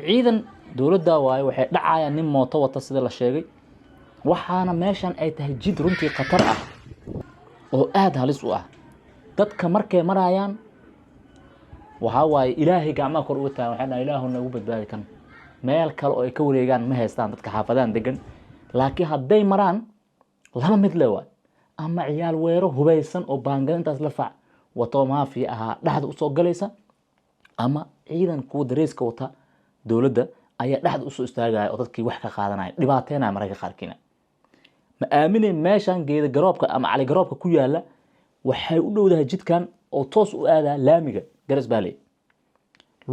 ciidan dowladda waayo waxay dhacayaan nin mooto wata sida la sheegay waxaana meeshan ay tahay jid runtii khatar ah oo aad halis u ah dadka markay marayaan waxa waaye ilaahay gacmaha kor uga taagan waxaan ilaahu nagu badbaadi kan meel kale oo ay ka wareegaan ma haystaan dadka xaafadaan degan laakiin hadday maraan laba mid le waa ama ciyaal weero hubaysan oo baangalintaas la fac wato maafi ahaa dhaxda u soo galaysa ama ciidan kuwa dareeska wata dowladda ayaa dhaxda u soo istaagaya oo dadkii wax ka qaadanaya dhibaateena mararka qaarkiina ma aaminay meeshan geeda garoobka ama cali garoobka ku yaala waxay u dhowdahay jidkan oo toos u aadaa laamiga garas baalay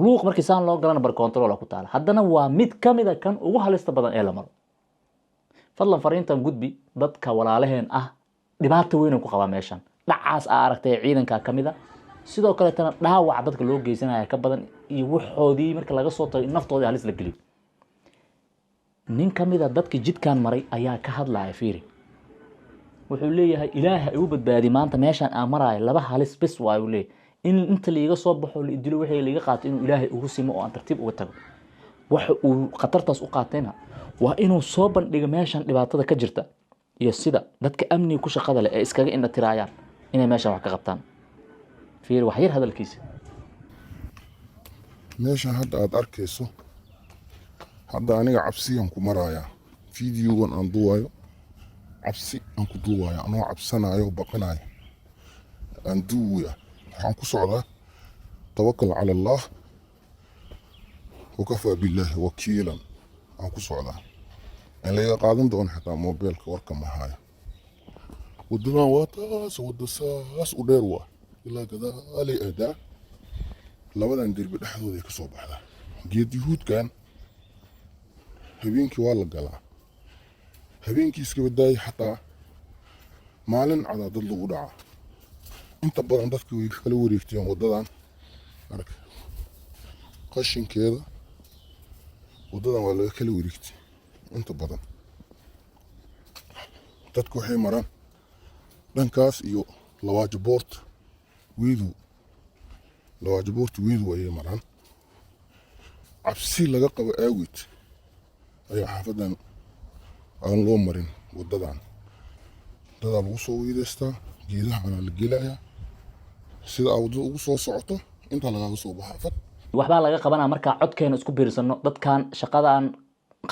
luuq markii saan loo galana bar control ku taala haddana waa mid kamid kan ugu halista badan ee la maro fadlan fariintan gudbi dadka walaalaheen ah dhibaato weyn ku qaba meeshan dhacaas aragtay ciidanka kamida sidoo kale tan dhaawac dadka loo geysanaya ka badan iyo waxoodii marka laga soo tago naftoodii halis la geliyo nin kamida dadka jidkan maray ayaa ka hadlaya fiiri wuxuu leeyahay ilaahay uu badbaadi maanta meeshan aan marayo laba halis bes waa uu leeyahay in inta liiga soo baxo la idilo wixii liiga qaato inuu ilaahay ugu simo oo aan tartiib uga tago waxa uu khatartaas u qaatayna waa inuu soo bandhigo meeshan dhibaatada ka jirta iyo sida dadka amniga ku shaqada leh ee iskaga indha tiraayaan inay meeshan wax ka qabtaan fiir wax yar hadalkiisa meeshan hadda aad arkayso hadda aniga cabsiyan ku maraya fiidiyogan aan duwayo cabsi aan ku duwayo anoo cabsanayo baqanayo aan duwaya waxaan ku socdaa tawakkal cala allah wakafaa billahi wakiilan aan ku socdaa aan laga qaadan doono xataa moobeelka warka ma hayo waddadan waa taas wadda saas u dheer waa ilaa gadaalay aadaa labadan derbi dhexdooday ka soo baxdaa geed yuhuudkan habeenkii waa la galaa habeenkii iska badaayay xataa maalin cadaa dad lagu dhacaa inta badan dadka way kala wareegteen waddadan arag qashinkeeda waddadan waa laga kala wareegtay inta badan dadku waxay maraan dhankaas iyo lawaajaboort weedu ayay maraan cabsi laga qabo aawid ayaa xaafadan aan loo marin waddadan dadaa lagu soo weydaystaa geedaha anaa la gelayaa sida aad waddada ugu soo socoto intaa lagaaga soo baxa xaafad waxbaa laga qabanaa markaa codkeena isku biirsano dadkan shaqadaan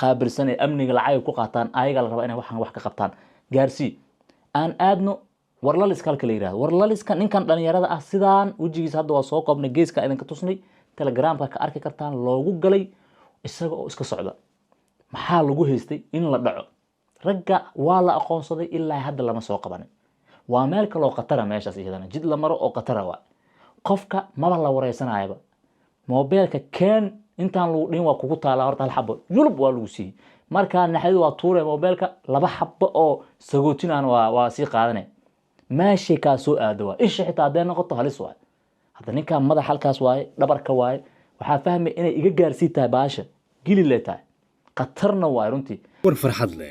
qaabilsan ee amniga lacag ku qaataan ayaga la raba inay waxaan wax ka qabtaan gaarsii aan aadno warlaliska halka la yiraahdo warlaliska ninkan dhalinyarada ah sidaan wajigiisa hadda waa soo koobnay geeska idinka tusnay telegramka ka arki kartaan loogu galay isaga oo iska socda maxaa lagu haystay in la dhaco ragga waa la aqoonsaday ilaa hadda lama soo qabanin waa meel kale oo qatara meeshaas iyadana jid la maro oo qatara waa qofka maba la wareysanayaba moobeelka keen intaan lagu dhin waa kugu taala horta hal xabo yulub waa lagu siiyey markaa naxaridu waa tuure moobeelka laba xabo oo sagootinaan waa sii qaadanay ماشي كاسو آدوا إيش حتى عدنا قطة هلس واي هذا نكا ماذا حال كاس واي دبر كواي وحافهم إن إيجا جارسيتا باشا جيل اللي تاع قطرنا واي رنتي ورفرحد له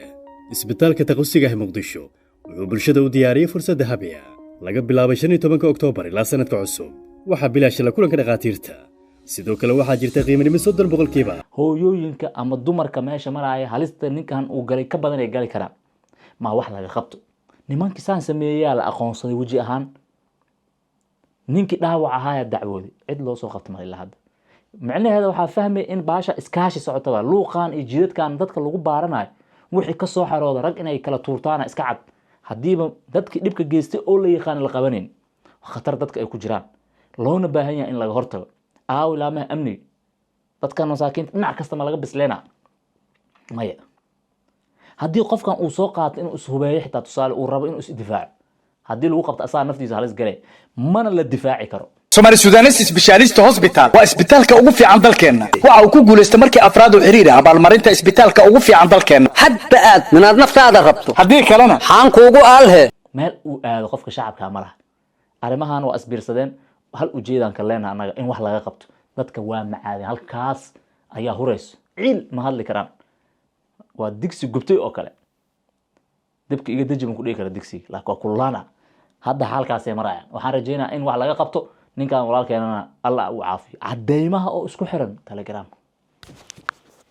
isbitaalka taqoosiga Muqdisho wuxuu bulshada u diyaariyay fursad dahabiya laga bilaabo 15 Oktoobar ilaa sanadka cusub waxa bilaash la kulanka dhaqaatiirta sidoo kale waxa jirta qiimo 30% hooyooyinka ama dumarka meesha maraya halista ninkan uu galay ka badan ay gali karaan ma wax laga qabto nimankii saan sameeyay la aqoonsaday waji ahaan ninkii dhaawac ahaa dacwooday cid loo soo qabtay ilaa hadda macnaheedu waxa fahmay in baasha iskaashi socotaba luuqan iyo jidadkan dadka lagu baaranayo wixii ka soo xarooda rag inay kala tuurtaan iska cad hadiiba dadkii dhibka geystay oo la yaqaan la qabanin khatar dadka ay ku jiraan loona baahan yahay in laga hortago ilaamaha amni dadkan masaakiinta dhinac kasta ma laga bisleena maya haddii qofkan uu soo qaato inuu ishubeeyo xitaa tusaale uu rabo inuu isdifaaco haddii lagu qabto asaa naftiisa halis galay mana la difaaci karo Somali Sudanese Specialist Hospital waa isbitaalka ugu fiican dalkeena waxa uu ku guuleystay markii afraad u xiriir ah abaalmarinta isbitaalka ugu fiican dalkeena hadba aad minaad naftaada rabto haddii kalena xaan kuugu aalhe meel uu aado qofka shacabka ma laha arrimahan waa isbiirsadeen hal ujeedaan ka leenahay anaga in wax laga qabto dadka waa macaadi halkaas ayaa hurayso ciil ma hadli karaan waa digsi gubtay oo kale dibka iga dajin ku dhigi kara digsi laakiin waa kullana hadda halkaas ay marayaan waxaan rajaynayaa in wax laga qabto ninkan walaalkeenana Allah uu caafiyo cadeymaha oo isku xiran Telegram